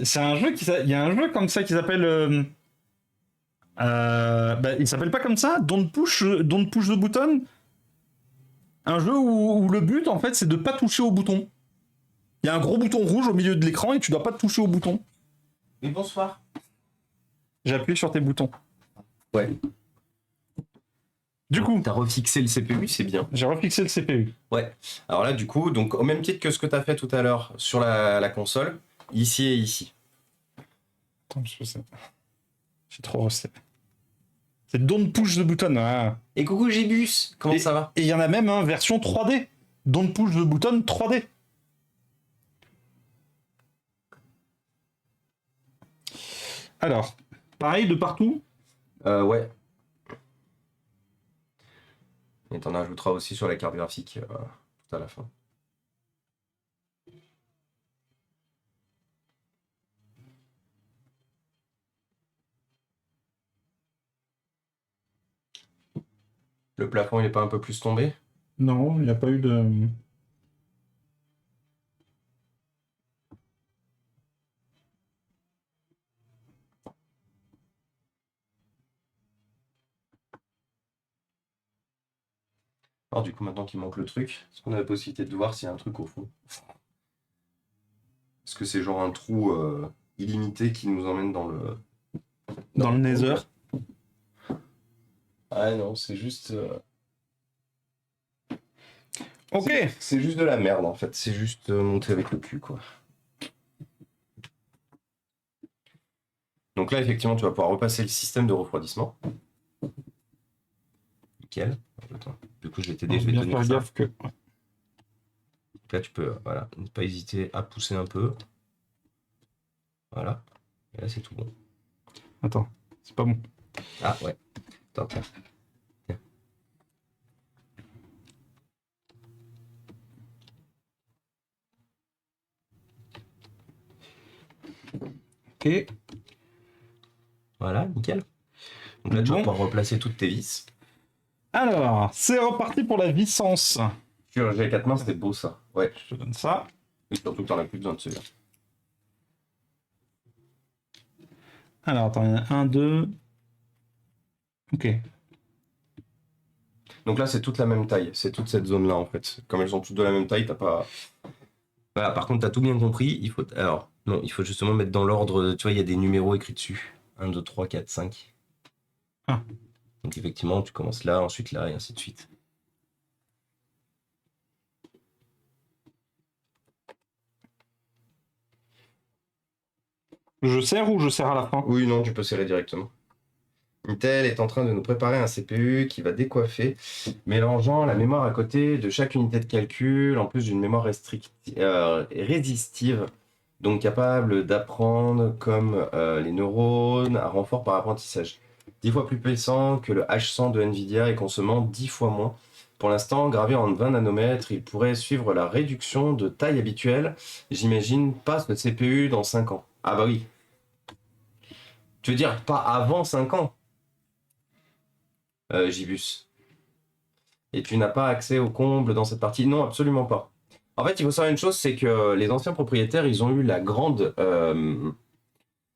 c'est un jeu il y a un jeu comme ça qui s'appelle. Bah, il s'appelle pas comme ça? Don't Push the Button? Un jeu où le but, en fait, c'est de pas toucher au bouton. Il y a un gros bouton rouge au milieu de l'écran et tu dois pas toucher au bouton. Oui, bonsoir. J'ai appuyé sur tes boutons. Ouais. Du coup, T'as refixé le CPU, c'est bien. j'ai refixé le CPU. Ouais. Alors là, du coup, donc au même titre que ce que t'as fait tout à l'heure sur la console, ici et ici. Attends, je sais. J'ai trop resté. C'est Don't Push the Button. Ah. Et coucou Gibus, comment ça va? Et il y en a même un version 3D. Don't Push the Button 3D. Alors, pareil de partout. Ouais. Et t'en ajouteras aussi sur la carte graphique tout à la fin. Le plafond, il est pas un peu plus tombé? Non, il n'y a pas eu de... Alors du coup, maintenant qu'il manque le truc, est-ce qu'on a la possibilité de voir s'il y a un truc au fond? Est-ce que c'est genre un trou illimité qui nous emmène dans le... Dans le Nether. Ah non, c'est juste... Ok. C'est juste de la merde en fait, c'est juste monter avec le cul quoi. Donc là effectivement tu vas pouvoir repasser le système de refroidissement. Nickel. Attends. Du coup je vais t'aider, je vais bien tenir faire ça. gaffe que... Donc là tu peux voilà, ne pas hésiter à pousser un peu. Voilà. Et là c'est tout bon. Attends, c'est pas bon. Ah ouais. Attends, tiens. Ok. Voilà, nickel. Donc là tu vas Bon. pouvoir replacer toutes tes vis. Alors, c'est reparti pour la vicence. Sur G4 mains c'était beau ça. Ouais. Je te donne ça. Et surtout que t'en as plus besoin de celui-là. Alors, attends, il y en a un, deux... Ok. Donc là, c'est toute la même taille. C'est toute cette zone-là, en fait. Comme elles sont toutes de la même taille, t'as pas... Voilà, par contre, t'as tout bien compris. Il faut... Alors, non, il faut justement mettre dans l'ordre... Tu vois, il y a des numéros écrits dessus. 1, 2, 3, 4, 5. Ah. Donc effectivement, tu commences là, ensuite là, et ainsi de suite. Je serre ou je serre à la fin? Oui, non, tu peux serrer directement. Intel est en train de nous préparer un CPU qui va décoiffer, mélangeant la mémoire à côté de chaque unité de calcul, en plus d'une mémoire résistive, donc capable d'apprendre comme les neurones à renfort par apprentissage. 10 fois plus puissant que le H100 de Nvidia et consommant 10 fois moins. Pour l'instant, gravé en 20 nanomètres, il pourrait suivre la réduction de taille habituelle. J'imagine pas ce CPU dans 5 ans. Ah bah oui. Tu veux dire pas avant 5 ans? Gibus. Et tu n'as pas accès au comble dans cette partie? Non, absolument pas. En fait, il faut savoir une chose, c'est que les anciens propriétaires, ils ont eu la grande...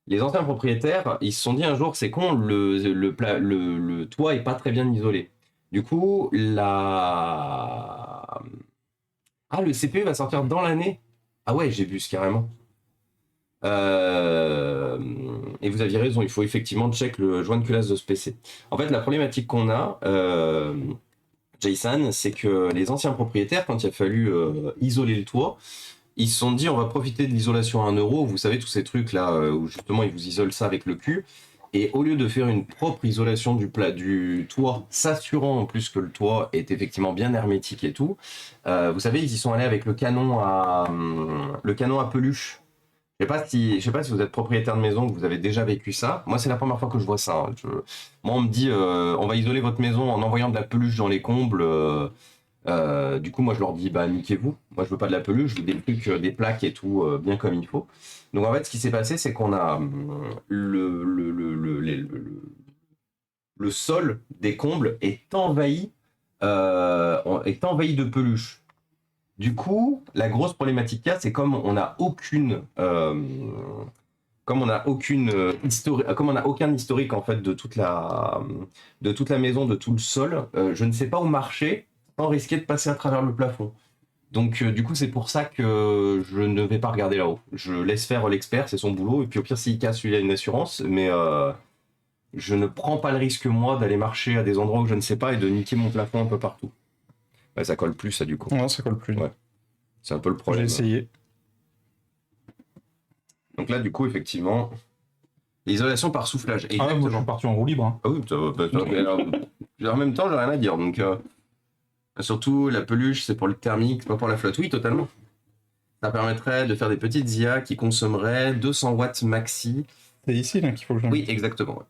Les anciens propriétaires, ils se sont dit un jour, c'est con, le toit est pas très bien isolé. Du coup, Ah, le CPU va sortir dans l'année? Ah ouais, Gibus, carrément. Et vous aviez raison, il faut effectivement check le joint de culasse de ce PC. En fait, la problématique qu'on a, Jason, c'est que les anciens propriétaires, quand il a fallu isoler le toit, ils se sont dit on va profiter de l'isolation à 1€, vous savez tous ces trucs là où justement ils vous isolent ça avec le cul. Et au lieu de faire une propre isolation du toit, s'assurant en plus que le toit est effectivement bien hermétique et tout, vous savez, ils y sont allés avec le canon à peluche. Je sais pas si vous êtes propriétaire de maison, que vous avez déjà vécu ça. Moi, c'est la première fois que je vois ça. Hein. Moi, on me dit, on va isoler votre maison en envoyant de la peluche dans les combles. Du coup, moi, je leur dis, bah, niquez-vous. Moi, je veux pas de la peluche, je veux des trucs, des plaques et tout, bien comme il faut. Donc, en fait, ce qui s'est passé, c'est qu'on a le sol des combles est envahi de peluche. Du coup, la grosse problématique qu'il y a, c'est comme on n'a aucun historique en fait de toute la maison, de tout le sol, je ne sais pas où marcher sans risquer de passer à travers le plafond. Donc du coup, c'est pour ça que je ne vais pas regarder là-haut. Je laisse faire l'expert, c'est son boulot, et puis au pire s'il casse, il a une assurance, mais je ne prends pas le risque moi d'aller marcher à des endroits où je ne sais pas et de niquer mon plafond un peu partout. Ouais, ça colle plus ça du coup. Ouais, ça colle plus. Ouais. C'est un peu le J'ai problème. essayé. Donc là, du coup, effectivement, l'isolation par soufflage. Ah ouais, moi je suis parti en roue libre. Hein. Ah oui, en même temps, j'ai rien à dire. Donc, surtout, la peluche, c'est pour le thermique, c'est pas pour la flotte. Oui, totalement. Ça permettrait de faire des petites IA qui consommeraient 200 watts maxi. C'est ici là qu'il faut que je... Oui, exactement. Ouais.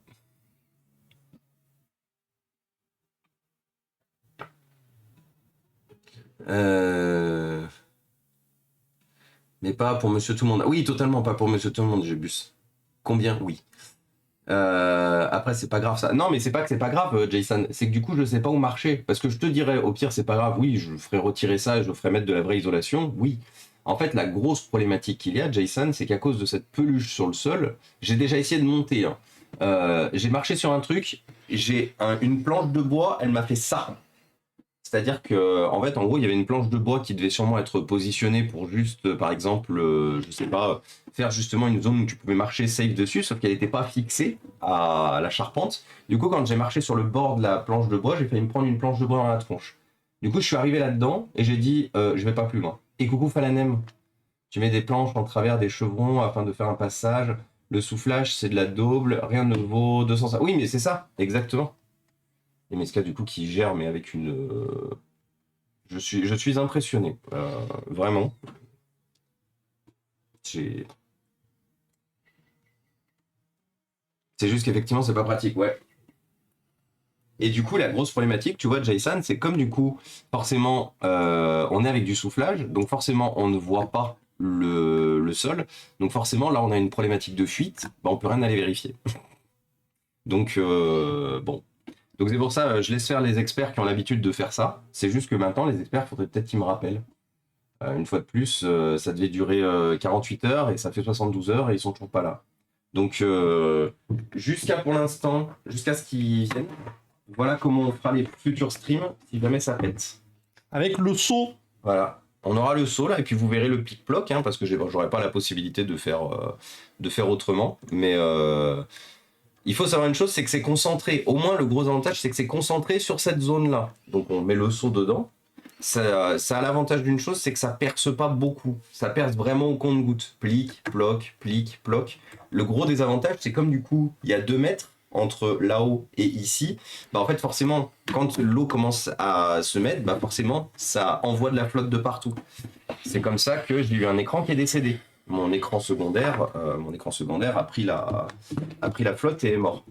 Mais pas pour Monsieur Tout le Monde. Oui, totalement pas pour Monsieur Tout le Monde, Jébus. Combien? Oui. Après, c'est pas grave ça. Non, mais c'est pas que c'est pas grave, Jason. C'est que du coup, je sais pas où marcher. Parce que je te dirais, au pire, c'est pas grave. Oui, je ferai retirer ça et je ferai mettre de la vraie isolation. Oui. En fait, la grosse problématique qu'il y a, Jason, c'est qu'à cause de cette peluche sur le sol, j'ai déjà essayé de monter. Hein. J'ai marché sur un truc, une planche de bois, elle m'a fait ça. C'est-à-dire que, en fait, en gros, il y avait une planche de bois qui devait sûrement être positionnée pour juste, par exemple, je sais pas, faire justement une zone où tu pouvais marcher safe dessus, sauf qu'elle n'était pas fixée à la charpente. Du coup, quand j'ai marché sur le bord de la planche de bois, j'ai failli me prendre une planche de bois dans la tronche. Du coup, je suis arrivé là-dedans et j'ai dit, je vais pas plus loin. Et coucou Falanem, tu mets des planches en travers des chevrons afin de faire un passage. Le soufflage, c'est de la double, rien ne vaut 200. Oui, mais c'est ça, exactement. Et Meska, du coup, qui gère, mais avec une. Je suis impressionné, vraiment. C'est juste qu'effectivement, c'est pas pratique, ouais. Et du coup, la grosse problématique, tu vois, Jason, c'est comme du coup, forcément, on est avec du soufflage, donc forcément, on ne voit pas le sol. Donc forcément, là, on a une problématique de fuite, bah, on peut rien aller vérifier. Donc, bon. Donc c'est pour ça, je laisse faire les experts qui ont l'habitude de faire ça. C'est juste que maintenant, les experts, il faudrait peut-être qu'ils me rappellent. Une fois de plus, ça devait durer 48 heures et ça fait 72 heures et ils sont toujours pas là. Donc jusqu'à pour l'instant, jusqu'à ce qu'ils viennent, voilà comment on fera les futurs streams si jamais ça pète. Avec le saut. Voilà. On aura le saut là et puis vous verrez le pic-ploc hein, parce que j'aurai pas la possibilité de faire autrement. Mais il faut savoir une chose, c'est que c'est concentré. Au moins, le gros avantage, c'est que c'est concentré sur cette zone-là. Donc, on met le seau dedans. Ça a l'avantage d'une chose, c'est que ça perce pas beaucoup. Ça perce vraiment au compte-goutte. Plic, ploc, plic, ploc. Le gros désavantage, c'est comme du coup, il y a 2 mètres entre là-haut et ici. Bah, en fait, forcément, quand l'eau commence à se mettre, bah, forcément, ça envoie de la flotte de partout. C'est comme ça que j'ai eu un écran qui est décédé. Mon écran secondaire a pris la flotte et est mort.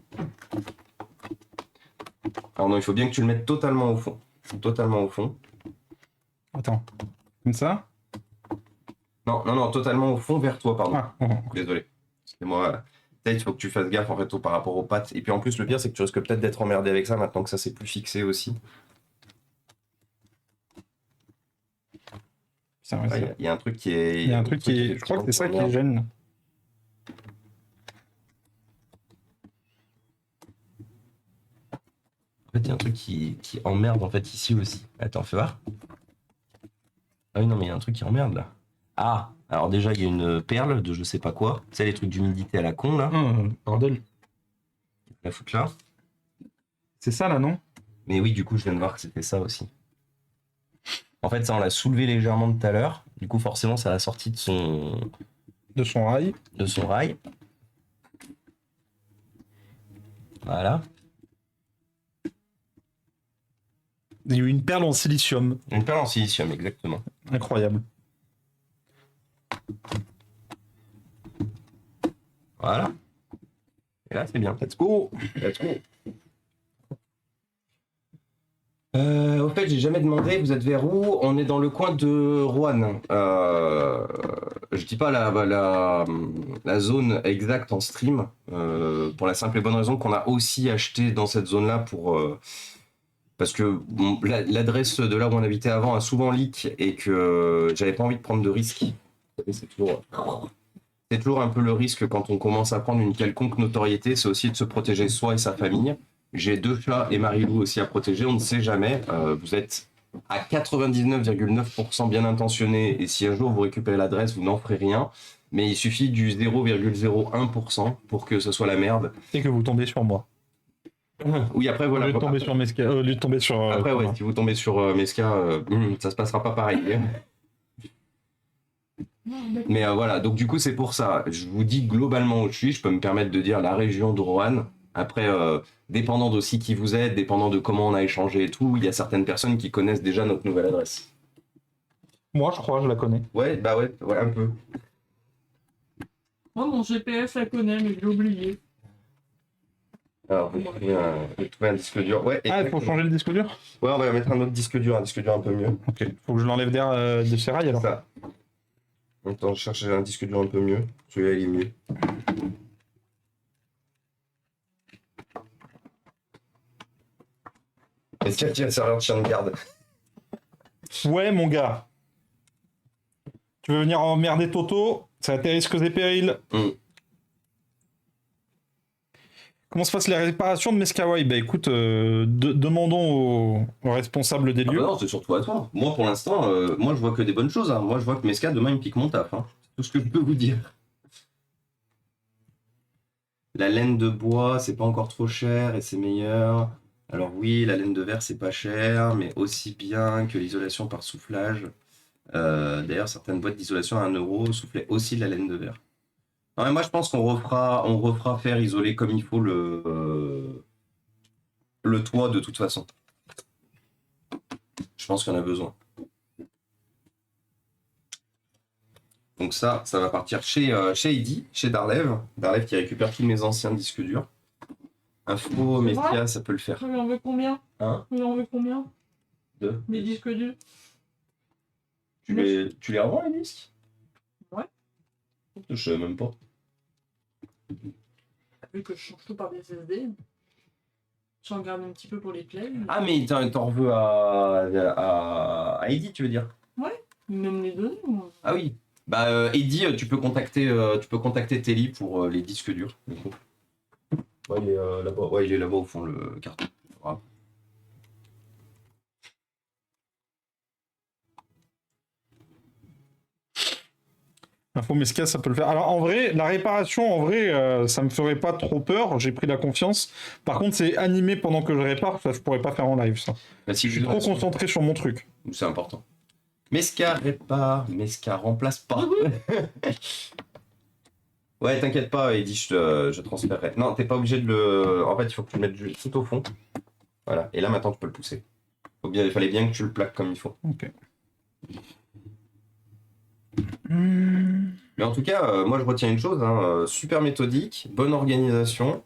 Alors non, il faut bien que tu le mettes totalement au fond. Totalement au fond. Attends. Comme ça? Non, totalement au fond vers toi, pardon. Ah, oh. Désolé. C'est moi. Peut-être il faut que tu fasses gaffe en fait par rapport aux pattes. Et puis en plus, le pire, c'est que tu risques peut-être d'être emmerdé avec ça maintenant que ça c'est plus fixé aussi. Il y a un truc qui est. Il y a un truc qui est. Je crois que c'est ça qui gêne. En fait, il y a un truc qui emmerde en fait ici aussi. Attends, fais voir. Ah oui, non, mais il y a un truc qui emmerde là. Ah, alors déjà, il y a une perle de je sais pas quoi. Tu sais, les trucs d'humidité à la con là. Bordel. La foutre là. C'est ça là, non? Mais oui, du coup, je viens de voir que c'était ça aussi. En fait, ça, on l'a soulevé légèrement tout à l'heure. Du coup, forcément, ça a sorti de son rail. rail. Voilà. Il y a eu une perle en silicium. Une perle en silicium, exactement. Incroyable. Voilà. Et là, c'est bien. Let's go. Let's go. Au fait, j'ai jamais demandé, vous êtes vers où? On est dans le coin de Roanne. Je dis pas la zone exacte en stream, pour la simple et bonne raison qu'on a aussi acheté dans cette zone-là parce que bon, l'adresse de là où on habitait avant a souvent leak et que j'avais pas envie de prendre de risques. C'est toujours un peu le risque quand on commence à prendre une quelconque notoriété, c'est aussi de se protéger soi et sa famille. J'ai 2 chats et Marilou aussi à protéger, on ne sait jamais. Vous êtes à 99,9% bien intentionné et si un jour vous récupérez l'adresse, vous n'en ferez rien. Mais il suffit du 0,01% pour que ce soit la merde. Et que vous tombez sur moi. Oui, après voilà. Au lieu de tomber sur Meska, au lieu de tomber sur. Après, ouais, si vous tombez sur Meska, ça se passera pas pareil. Mais voilà, donc du coup, c'est pour ça. Je vous dis globalement où je suis, je peux me permettre de dire la région de Roanne. Après, dépendant d'aussi qui vous êtes, dépendant de comment on a échangé et tout, il y a certaines personnes qui connaissent déjà notre nouvelle adresse. Moi, je crois, je la connais. Ouais, bah ouais, un peu. Moi, mon GPS la connaît, mais je l'ai oublié. Alors, je vais trouver un disque dur. Ouais, Ah, il faut changer le disque dur? Ouais, on va mettre un autre disque dur un peu mieux. Ok, faut que je l'enlève de ses rails alors. Ça. Attends, je cherche un disque dur un peu mieux. Celui-là, il est mieux. Est-ce qu'il y a un serveur de chien de garde? Ouais, mon gars. Tu veux venir emmerder Toto? Ça a tes risques et périls. Comment se passent les réparations de Meskawai? Bah écoute, demandons aux responsables des lieux. Bah non, c'est surtout à toi. Moi, pour l'instant, moi, je vois que des bonnes choses. Hein. Moi, je vois que Meska, demain, il me pique mon taf. Hein. C'est tout ce que je peux vous dire. La laine de bois, c'est pas encore trop cher et c'est meilleur. Alors oui, la laine de verre, c'est pas cher, mais aussi bien que l'isolation par soufflage. D'ailleurs, certaines boîtes d'isolation à 1 € soufflaient aussi de la laine de verre. Non, mais moi, je pense qu'on refera faire isoler comme il faut le toit de toute façon. Je pense qu'il y en a besoin. Donc ça va partir chez Eddy, chez Darlev. Darlev qui récupère tous mes anciens disques durs. Info, Mestia, ça peut le faire. Tu en veux combien? Hein? Tu en veux combien? 2. Mes disques durs. Tu les revends, les disques? Ouais. Je sais même pas. Vu que je change tout par des SSD. J'en garde un petit peu pour les plays. Ah, mais t'en veux à Eddy, tu veux dire? Ouais, même les donner. Moi. Ah oui. Bah, Eddy, tu peux contacter Telly pour les disques durs. Du coup. Ouais, il est là-bas. Ouais, il est là-bas au fond, le carton. Voilà. Info Meska, ça peut le faire. Alors en vrai, la réparation, ça me ferait pas trop peur. J'ai pris la confiance. Par contre, c'est animé pendant que je répare. Ça, je pourrais pas faire en live, ça. Bah, si Je suis trop concentré sur mon truc. C'est important. Meska répare, Meska remplace pas. Ouais, t'inquiète pas, Eddy, je transférerai. Non, t'es pas obligé de le. En fait, il faut que tu le mettes juste tout au fond. Voilà. Et là, maintenant, tu peux le pousser. Il fallait bien que tu le plaques comme il faut. Ok. Mais en tout cas, moi, je retiens une chose, hein, super méthodique, bonne organisation.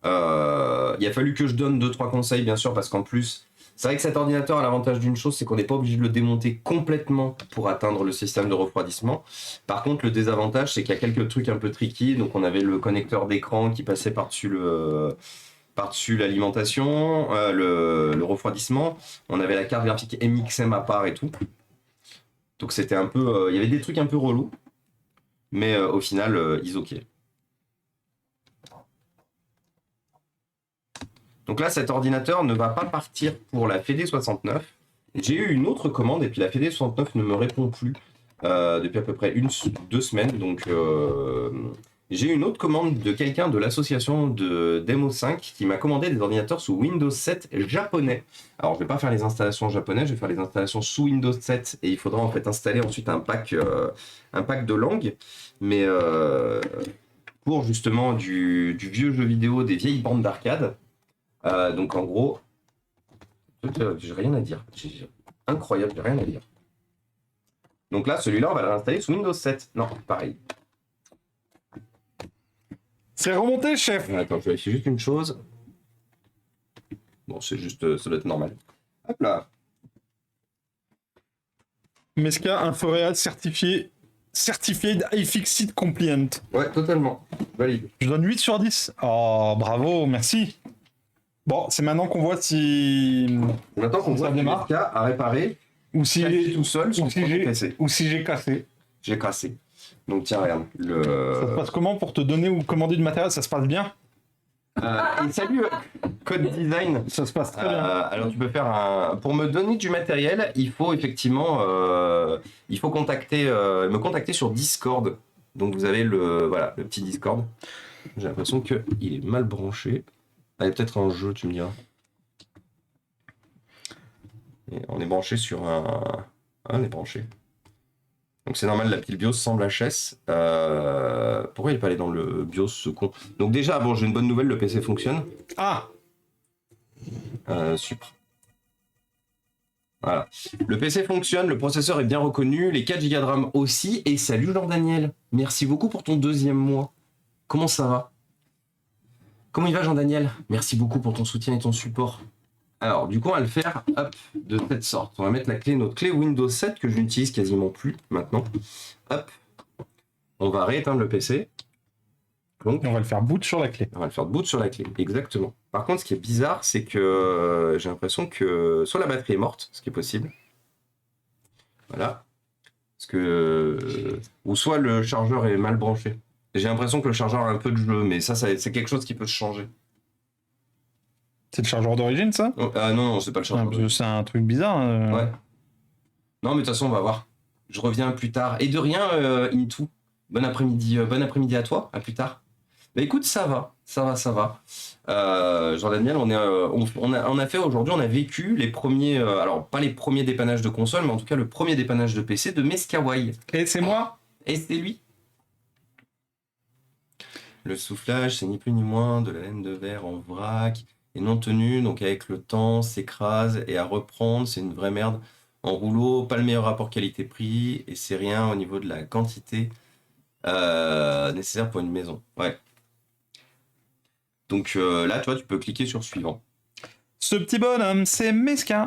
Il a fallu que je donne 2-3 conseils, bien sûr, parce qu'en plus, c'est vrai que cet ordinateur a l'avantage d'une chose, c'est qu'on n'est pas obligé de le démonter complètement pour atteindre le système de refroidissement. Par contre, le désavantage, c'est qu'il y a quelques trucs un peu tricky. Donc, on avait le connecteur d'écran qui passait par-dessus l'alimentation, le refroidissement. On avait la carte graphique MXM à part et tout. Donc, c'était un peu... il y avait des trucs un peu relous. Mais au final, ils ok. Donc là, cet ordinateur ne va pas partir pour la Fédé 69. J'ai eu une autre commande et puis la Fédé 69 ne me répond plus depuis à peu près 2 semaines. Donc j'ai une autre commande de quelqu'un de l'association de Demo 5 qui m'a commandé des ordinateurs sous Windows 7 japonais. Alors je vais pas faire les installations japonaises, je vais faire les installations sous Windows 7 et il faudra en fait installer ensuite un pack de langues. Mais pour justement du vieux jeu vidéo, des vieilles bandes d'arcade. Donc en gros, j'ai rien à dire. Incroyable, j'ai rien à dire. Donc là, celui-là, on va le réinstaller sous Windows 7. Non, pareil. C'est remonté, chef. Attends, je vérifie juste une chose. Bon, c'est juste, ça doit être normal. Hop là. Meska, un Foréal certifié Certified iFixit Compliant. Ouais, totalement. Valide. Je donne 8 sur 10. Oh, bravo, merci. Bon, c'est maintenant qu'on voit si... Maintenant qu'on Ça voit démarre. Meska à réparer, Ou si caché j'ai tout seul, son premier PC. ou si j'ai cassé. J'ai cassé. Donc tiens, regarde. Ça se passe comment pour te donner ou commander du matériel? Ça se passe bien? Et salut, Code Design. Ça se passe très bien. Alors tu peux faire un... Pour me donner du matériel, il faut effectivement me contacter sur Discord. Donc vous avez le petit Discord. J'ai l'impression qu'il est mal branché. Ah, il y a peut-être un jeu, tu me diras. Et on est branché sur un... Ah, on est branché. Donc c'est normal, la pile BIOS semble HS. Pourquoi il n'est pas allé dans le BIOS, ce con? Donc déjà, bon, j'ai une bonne nouvelle, le PC fonctionne. Ah, Super. Voilà. Le PC fonctionne, le processeur est bien reconnu, les 4 Go de RAM aussi. Et salut Jean-Daniel, merci beaucoup pour ton 2e mois. Comment ça va? Comment il va Jean-Daniel? Merci beaucoup pour ton soutien et ton support. Alors, du coup, on va le faire hop, de cette sorte. On va mettre notre clé Windows 7 que je n'utilise quasiment plus maintenant. Hop. On va rééteindre le PC. Donc, on va le faire boot sur la clé. on va le faire boot sur la clé, exactement. Par contre, ce qui est bizarre, c'est que j'ai l'impression que soit la batterie est morte, ce qui est possible. Voilà. Parce que... ou soit le chargeur est mal branché. J'ai l'impression que le chargeur a un peu de jeu, mais ça c'est quelque chose qui peut se changer. C'est le chargeur d'origine, ça? Oh, ah non, c'est pas le Ah, chargeur. parce que c'est un truc bizarre. Ouais. Non, mais de toute façon, on va voir. Je reviens plus tard. Et de rien, Into. Bon après-midi à toi. À plus tard. Bah écoute, ça va. Jean-Daniel, on a fait aujourd'hui, on a vécu les premiers, alors pas les premiers dépannages de console, mais en tout cas le premier dépannage de PC de Meskawai. Et c'est moi? Et c'est lui. Le soufflage, c'est ni plus ni moins de la laine de verre en vrac et non tenue, donc avec le temps, s'écrase et à reprendre, c'est une vraie merde. En rouleau, pas le meilleur rapport qualité-prix et c'est rien au niveau de la quantité nécessaire pour une maison. Ouais. Donc là, tu vois, tu peux cliquer sur suivant. Ce petit bonhomme, c'est Meska.